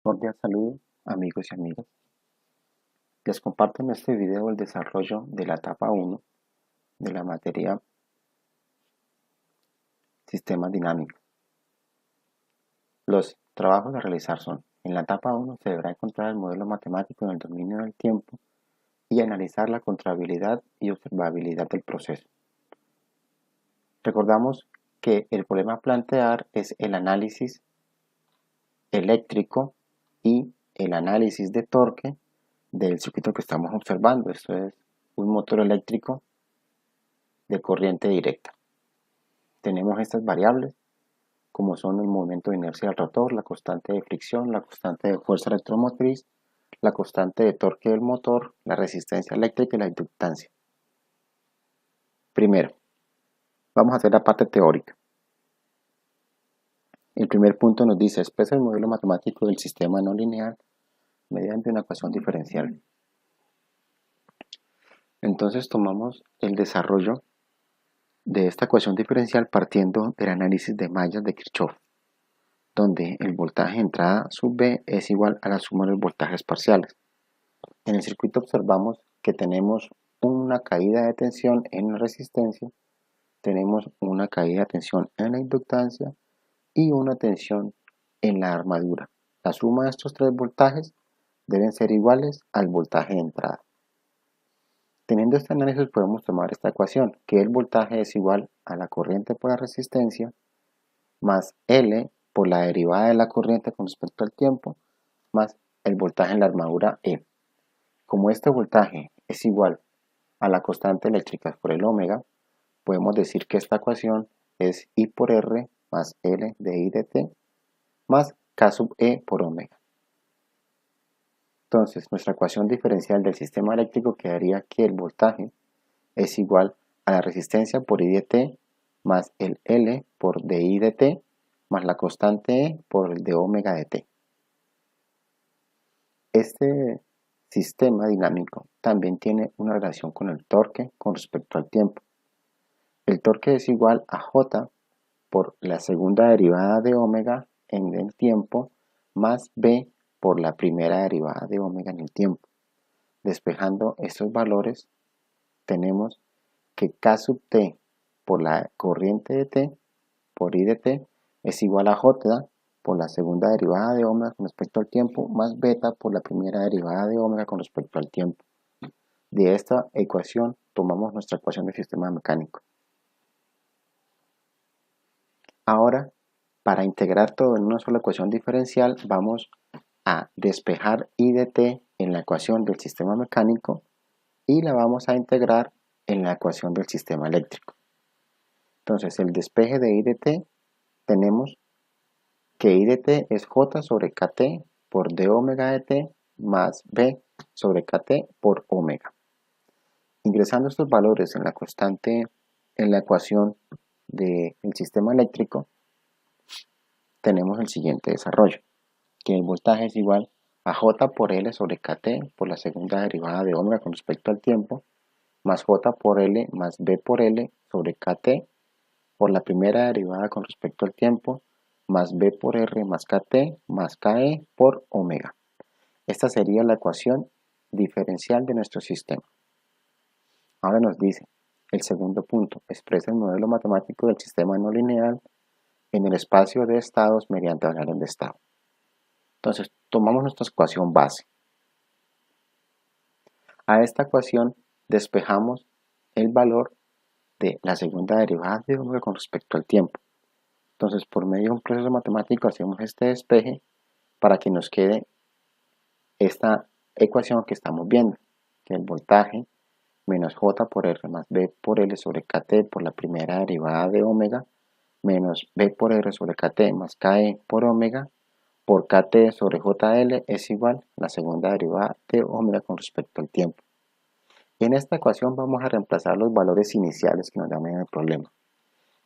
Cordial saludo, amigos y amigas. Les comparto en este video el desarrollo de la etapa 1 de la materia Sistemas Dinámicos. Los trabajos a realizar son: en la etapa 1 se deberá encontrar el modelo matemático en el dominio del tiempo y analizar la controlabilidad y observabilidad del proceso. Recordamos que el problema a plantear es el análisis eléctrico y el análisis de torque del circuito que estamos observando. Esto es un motor eléctrico de corriente directa. Tenemos estas variables como son el momento de inercia del rotor, la constante de fricción, la constante de fuerza electromotriz, la constante de torque del motor, la resistencia eléctrica y la inductancia. Primero, vamos a hacer la parte teórica. El primer punto nos dice: expresa el modelo matemático del sistema no lineal mediante una ecuación diferencial. Entonces tomamos el desarrollo de esta ecuación diferencial partiendo del análisis de mallas de Kirchhoff, donde el voltaje entrada sub B es igual a la suma de los voltajes parciales. En el circuito observamos que tenemos una caída de tensión en la resistencia, tenemos una caída de tensión en la inductancia y una tensión en la armadura. La suma de estos tres voltajes deben ser iguales al voltaje de entrada. Teniendo este análisis podemos tomar esta ecuación, que el voltaje es igual a la corriente por la resistencia más L por la derivada de la corriente con respecto al tiempo más el voltaje en la armadura E. Como este voltaje es igual a la constante eléctrica por el omega, podemos decir que esta ecuación es I por R más L de I de T más K sub E por omega. Entonces, nuestra ecuación diferencial del sistema eléctrico quedaría que el voltaje es igual a la resistencia por I de T más el L por dI de T más la constante E por el de omega de T. Este sistema dinámico también tiene una relación con el torque con respecto al tiempo. El torque es igual a J por la segunda derivada de omega en el tiempo más B por la primera derivada de omega en el tiempo. Despejando estos valores, tenemos que K sub T por la corriente de T por I de T es igual a J por la segunda derivada de omega con respecto al tiempo más beta por la primera derivada de omega con respecto al tiempo. De esta ecuación tomamos nuestra ecuación del sistema mecánico. Ahora, para integrar todo en una sola ecuación diferencial, vamos a despejar I de T en la ecuación del sistema mecánico y la vamos a integrar en la ecuación del sistema eléctrico. Entonces, el despeje de I de T, tenemos que I de T es J sobre KT por d omega de T más B sobre KT por omega. Ingresando estos valores en la constante, en la ecuación del sistema eléctrico, tenemos el siguiente desarrollo, que el voltaje es igual a J por L sobre KT por la segunda derivada de omega con respecto al tiempo, más J por L más B por L sobre KT por la primera derivada con respecto al tiempo, más B por R más KT más KE por omega. Esta sería la ecuación diferencial de nuestro sistema. Ahora nos dice, el segundo punto, expresa el modelo matemático del sistema no lineal en el espacio de estados mediante variables de estado. Entonces, tomamos nuestra ecuación base. A esta ecuación despejamos el valor de la segunda derivada de omega con respecto al tiempo. Entonces, por medio de un proceso matemático hacemos este despeje para que nos quede esta ecuación que estamos viendo, que el voltaje menos J por R más B por L sobre KT por la primera derivada de omega menos B por R sobre KT más KE por omega por KT sobre JL es igual a la segunda derivada de omega con respecto al tiempo. Y en esta ecuación vamos a reemplazar los valores iniciales que nos dan en el problema.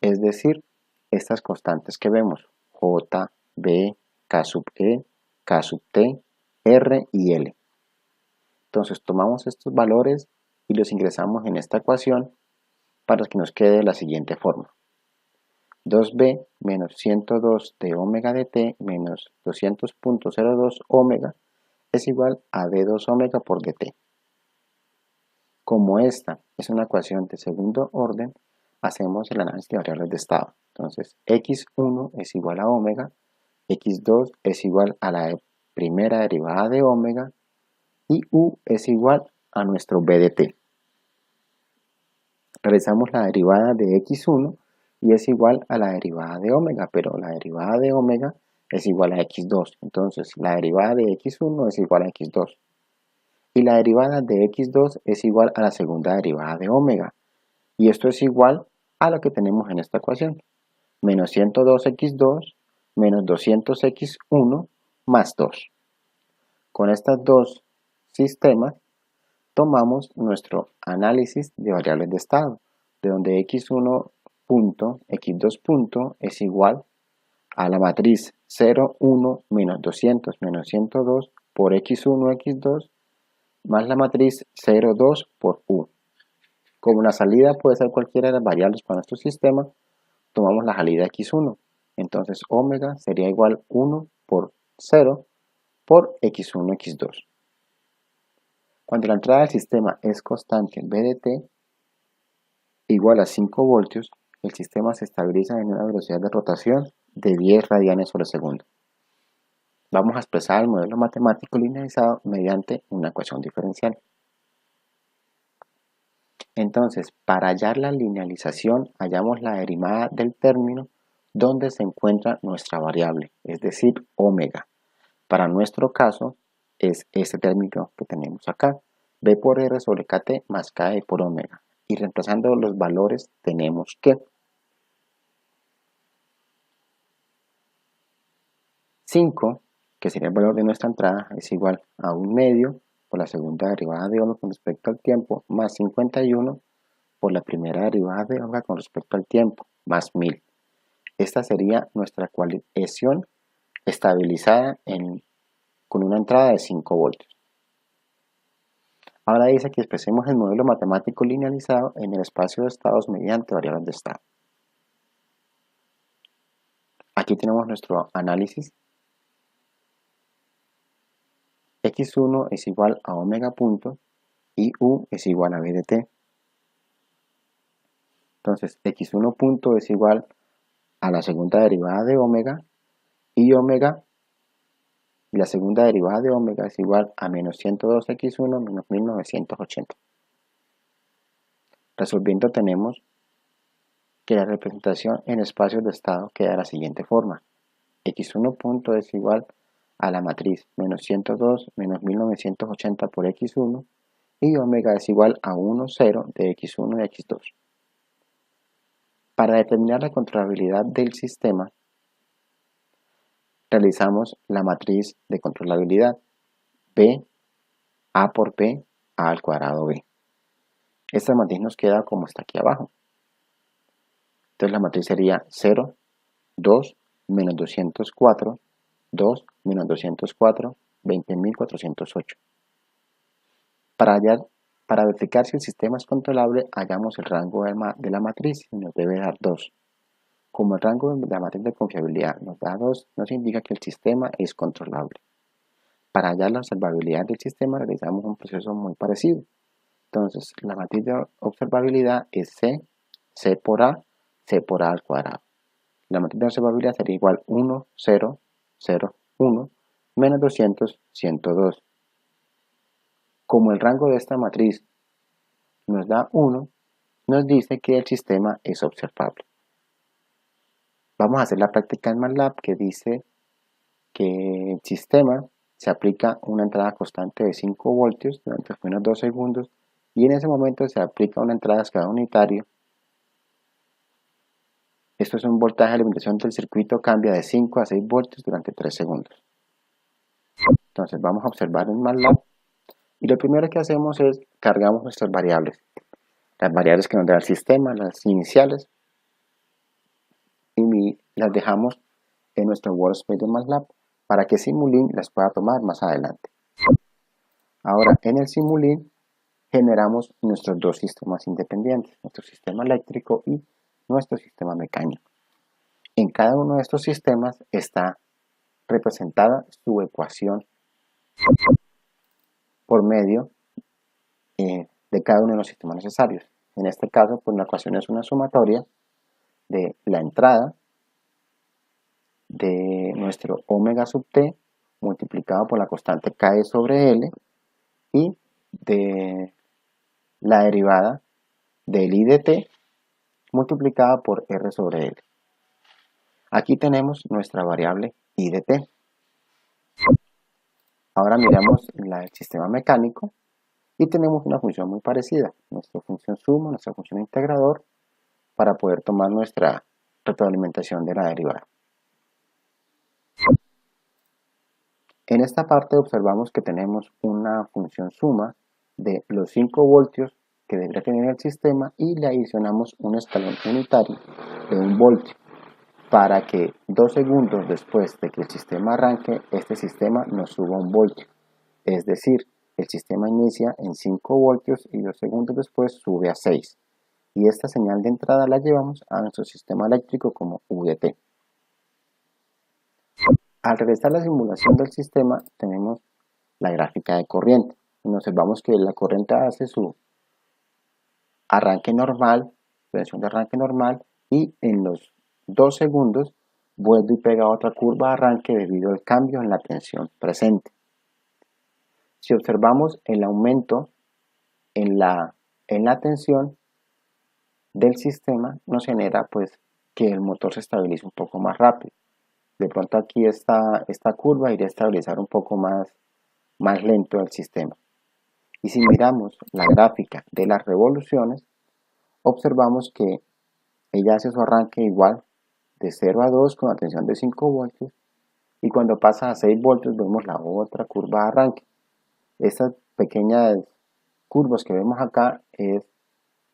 Es decir, estas constantes que vemos, J, B, K sub E, K sub T, R y L. Entonces tomamos estos valores y los ingresamos en esta ecuación para que nos quede de la siguiente forma. 2b menos 102 de omega de t menos 200.02 omega es igual a d2 omega por dt. Como esta es una ecuación de segundo orden, hacemos el análisis de variables de estado. Entonces, x1 es igual a omega, x2 es igual a la primera derivada de omega y u es igual a nuestro b de t. Realizamos la derivada de x1 y es igual a la derivada de omega, pero la derivada de omega es igual a x2. Entonces, la derivada de x1 es igual a x2. Y la derivada de x2 es igual a la segunda derivada de omega. Y esto es igual a lo que tenemos en esta ecuación. Menos 102x2 menos 200x1 más 2. Con estos dos sistemas tomamos nuestro análisis de variables de estado, de donde x1 punto, x2 punto es igual a la matriz 0, 1, menos 200 menos 102 por x1, x2 más la matriz 0, 2 por u. Como la salida puede ser cualquiera de las variables para nuestro sistema, tomamos la salida x1. Entonces omega sería igual 1 por 0 por x1, x2. Cuando la entrada del sistema es constante B de t igual a 5 voltios, el sistema se estabiliza en una velocidad de rotación de 10 radianes sobre segundo. Vamos a expresar el modelo matemático linealizado mediante una ecuación diferencial. Entonces, para hallar la linealización, hallamos la derivada del término donde se encuentra nuestra variable, es decir, omega. Para nuestro caso, es este término que tenemos acá, b por r sobre kt más k por omega. Y reemplazando los valores, tenemos que 5, que sería el valor de nuestra entrada, es igual a 1 medio por la segunda derivada de omega con respecto al tiempo, más 51 por la primera derivada de omega con respecto al tiempo, más 1000. Esta sería nuestra ecuación estabilizada con una entrada de 5 voltios. Ahora dice que expresemos el modelo matemático linealizado en el espacio de estados mediante variables de estado. Aquí tenemos nuestro análisis. x1 es igual a omega punto y u es igual a b de t. Entonces x1 punto es igual a la segunda derivada de omega y omega, y la segunda derivada de omega es igual a menos 102x1 menos 1980. Resolviendo tenemos que la representación en espacios de estado queda de la siguiente forma. x1 punto es igual a la matriz menos 102 menos 1980 por x1 y omega es igual a 1, 0 de x1 y x2. Para determinar la controlabilidad del sistema, realizamos la matriz de controlabilidad b, a por b, a al cuadrado b. Esta matriz nos queda como está aquí abajo. Entonces la matriz sería 0, 2, menos 204, 2, menos 204, 20.408. Para verificar si el sistema es controlable, hagamos el rango de la matriz y nos debe dar 2. Como el rango de la matriz de confiabilidad nos da 2, nos indica que el sistema es controlable. Para hallar la observabilidad del sistema realizamos un proceso muy parecido. Entonces, la matriz de observabilidad es C por A al cuadrado. La matriz de observabilidad sería igual 1, 0, 0, 1, menos 200, 102. Como el rango de esta matriz nos da 1, nos dice que el sistema es observable. Vamos a hacer la práctica en MATLAB que dice que el sistema se aplica una entrada constante de 5 voltios durante los primeros 2 segundos y en ese momento se aplica una entrada a escala unitaria. Esto es un voltaje de alimentación del circuito, cambia de 5 a 6 voltios durante 3 segundos. Entonces vamos a observar en MATLAB y lo primero que hacemos es cargamos nuestras variables. Las variables que nos da el sistema, las iniciales, y las dejamos en nuestro workspace de MATLAB para que Simulink las pueda tomar más adelante. Ahora en el Simulink generamos nuestros dos sistemas independientes, nuestro sistema eléctrico y nuestro sistema mecánico. En cada uno de estos sistemas está representada su ecuación por medio de cada uno de los sistemas necesarios. En este caso, pues la ecuación es una sumatoria de la entrada de nuestro omega sub t multiplicado por la constante k sobre l y de la derivada del i de t multiplicada por r sobre l. Aquí tenemos nuestra variable i de t. Ahora miramos el sistema mecánico y tenemos una función muy parecida, nuestra función suma, nuestra función integrador, para poder tomar nuestra retroalimentación de la derivada. En esta parte observamos que tenemos una función suma de los 5 voltios que debería tener el sistema y le adicionamos un escalón unitario de 1 voltio para que 2 segundos después de que el sistema arranque, este sistema nos suba 1 voltio. Es decir, el sistema inicia en 5 voltios y 2 segundos después sube a 6. Y esta señal de entrada la llevamos a nuestro sistema eléctrico como U de t. Al realizar la simulación del sistema tenemos la gráfica de corriente. Observamos que la corriente hace su arranque normal, tensión de arranque normal, y en los 2 segundos vuelve y pega otra curva de arranque debido al cambio en la tensión presente. Si observamos el aumento en la tensión del sistema, nos genera pues que el motor se estabilice un poco más rápido. De pronto aquí esta curva iría a estabilizar un poco más lento el sistema. Y si miramos la gráfica de las revoluciones, observamos que ella hace su arranque igual de 0 a 2 con la tensión de 5 voltios y cuando pasa a 6 voltios vemos la otra curva de arranque. Estas pequeñas curvas que vemos acá es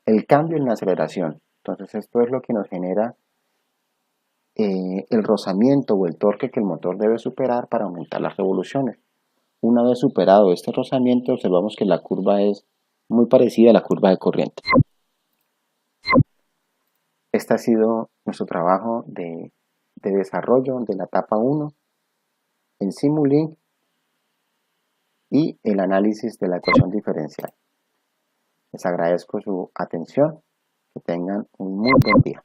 el cambio en la aceleración. Entonces esto es lo que nos genera el rozamiento o el torque que el motor debe superar para aumentar las revoluciones. Una vez superado este rozamiento, observamos que la curva es muy parecida a la curva de corriente. Este ha sido nuestro trabajo de desarrollo de la etapa 1 en Simulink y el análisis de la ecuación diferencial. Les agradezco su atención. Que tengan un muy buen día.